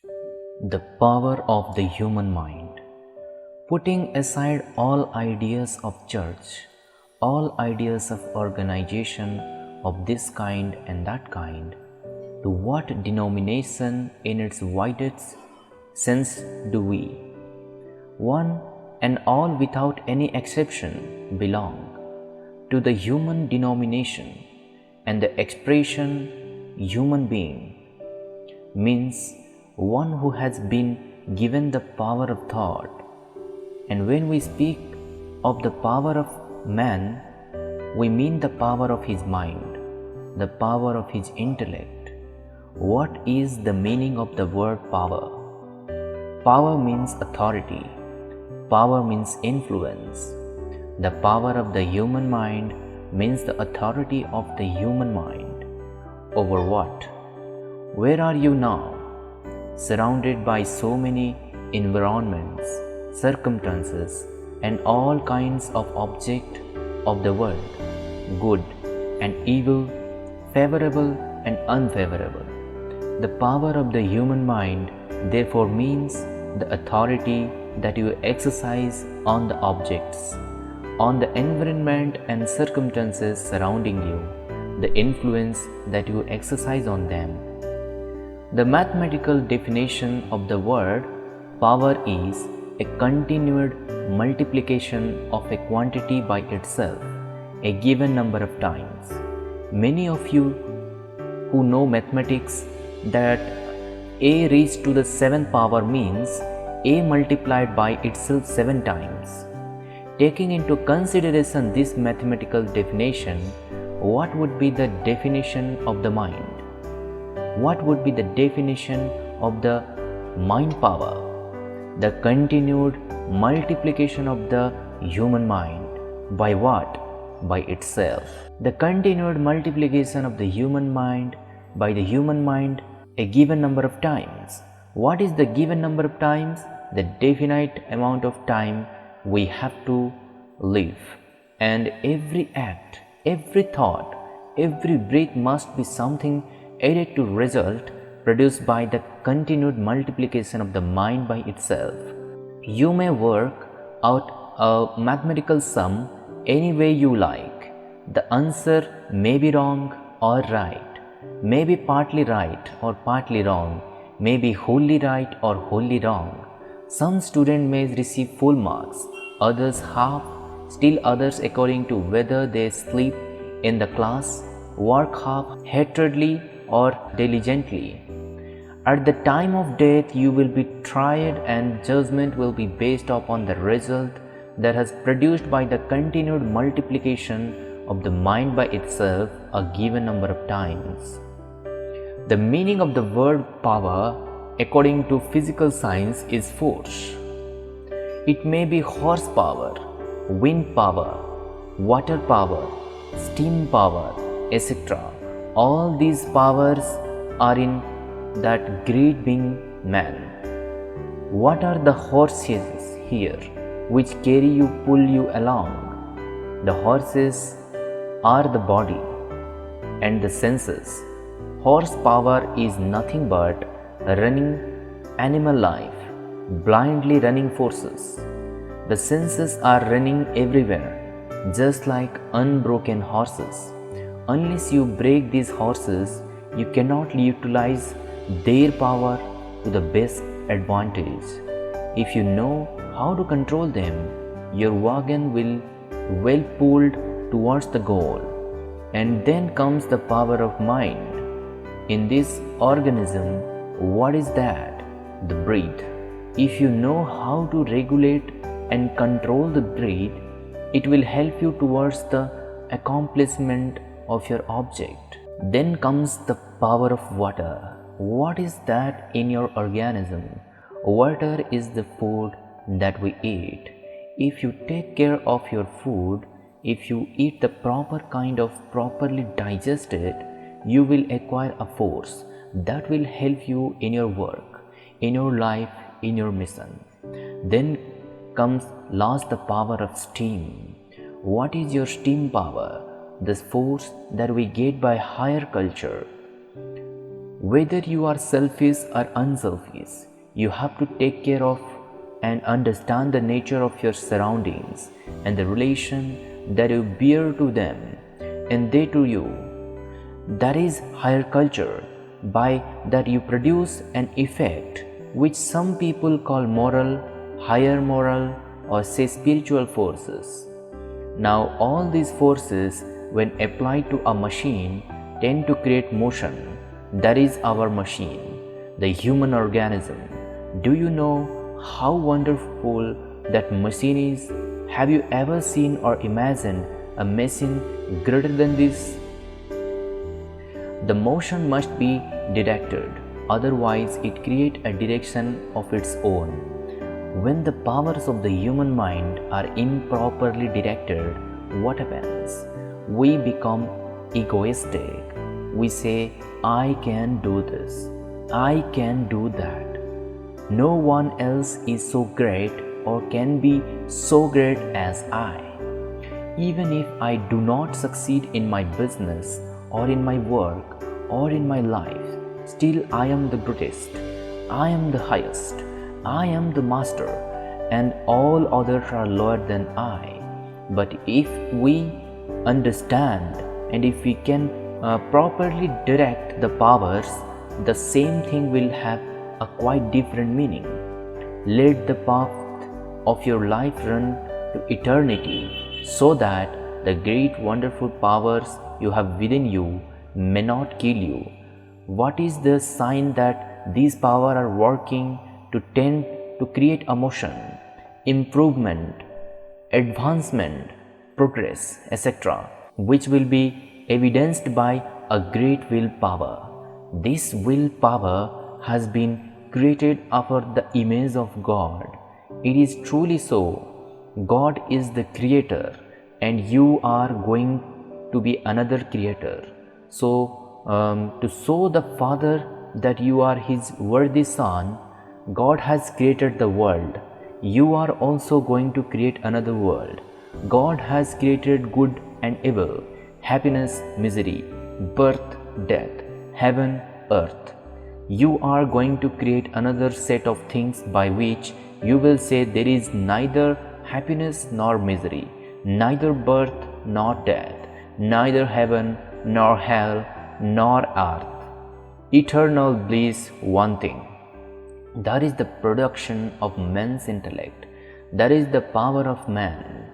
The power of the human mind. Putting aside all ideas of church, all ideas of organization of this kind and that kind, to what denomination in its widest sense do we, one and all without any exception, belong? To the human denomination, and the expression human being means one who has been given the power of thought. And when we speak of the power of man, we mean the power of his mind, the power of his intellect. What is the meaning of the word power? Power means authority. Power means influence. The power of the human mind means the authority of the human mind. Over what? Where are you now? Surrounded by so many environments, circumstances, and all kinds of objects of the world, good and evil, favorable and unfavorable. The power of the human mind therefore means the authority that you exercise on the objects, on the environment and circumstances surrounding you, the influence that you exercise on them. The mathematical definition of the word power is a continued multiplication of a quantity by itself a given number of times. Many of you who know mathematics that a raised to the seventh power means a multiplied by itself 7 times. Taking into consideration this mathematical definition, what would be the definition of the mind? What would be the definition of the mind power? The continued multiplication of the human mind. By what? By itself. The continued multiplication of the human mind by the human mind a given number of times. What is the given number of times? The definite amount of time we have to live. And every act, every thought, every breath must be something added to result produced by the continued multiplication of the mind by itself. You may work out a mathematical sum any way you like. The answer may be wrong or right, may be partly right or partly wrong, may be wholly right or wholly wrong. Some student may receive full marks, others half, still others according to whether they sleep in the class, work half-heartedly or diligently. At the time of death you will be tried and judgment will be based upon the result that has produced by the continued multiplication of the mind by itself a given number of times. The meaning of the word power according to physical science is force. It may be horsepower, wind power, water power, steam power, etc. All these powers are in that great being man. What are the horses here which carry you, pull you along? The horses are the body and the senses. Horsepower is nothing but running animal life, blindly running forces. The senses are running everywhere, just like unbroken horses. Unless you break these horses, you cannot utilize their power to the best advantage. If you know how to control them, your wagon will well pulled towards the goal. And then comes the power of mind. In this organism, what is that? The breath. If you know how to regulate and control the breath, it will help you towards the accomplishment of your object. Then comes the power of water. What is that in your organism? Water is the food that we eat. If you take care of your food, if you eat the proper kind of properly digested, you will acquire a force that will help you in your work, in your life, in your mission. Then comes last the power of steam. What is your steam power? This force that we get by higher culture. Whether you are selfish or unselfish, you have to take care of and understand the nature of your surroundings and the relation that you bear to them and they to you. That is higher culture. By that you produce an effect which some people call moral, higher moral, or say spiritual forces. Now all these forces, when applied to a machine, tend to create motion. That is our machine, the human organism. Do you know how wonderful that machine is? Have you ever seen or imagined a machine greater than this? The motion must be directed, otherwise it creates a direction of its own. When the powers of the human mind are improperly directed, what happens? We become egoistic. We say, I can do this, I can do that. No one else is so great or can be so great as I. Even if I do not succeed in my business or in my work or in my life, still I am the greatest, I am the highest, I am the master, and all others are lower than I. But if we understand and if we can properly direct the powers, the same thing will have a quite different meaning. Let the path of your life run to eternity so that the great wonderful powers you have within you may not kill you. What is the sign that these powers are working to tend to create a motion, improvement, advancement, progress, etc., which will be evidenced by a great willpower. This willpower has been created after the image of God. It is truly so. God is the creator and you are going to be another creator. So, to show the Father that you are His worthy Son, God has created the world. You are also going to create another world. God has created good and evil, happiness, misery, birth, death, heaven, earth. You are going to create another set of things by which you will say there is neither happiness nor misery, neither birth nor death, neither heaven nor hell nor earth. Eternal bliss, one thing. That is the production of man's intellect. That is the power of man.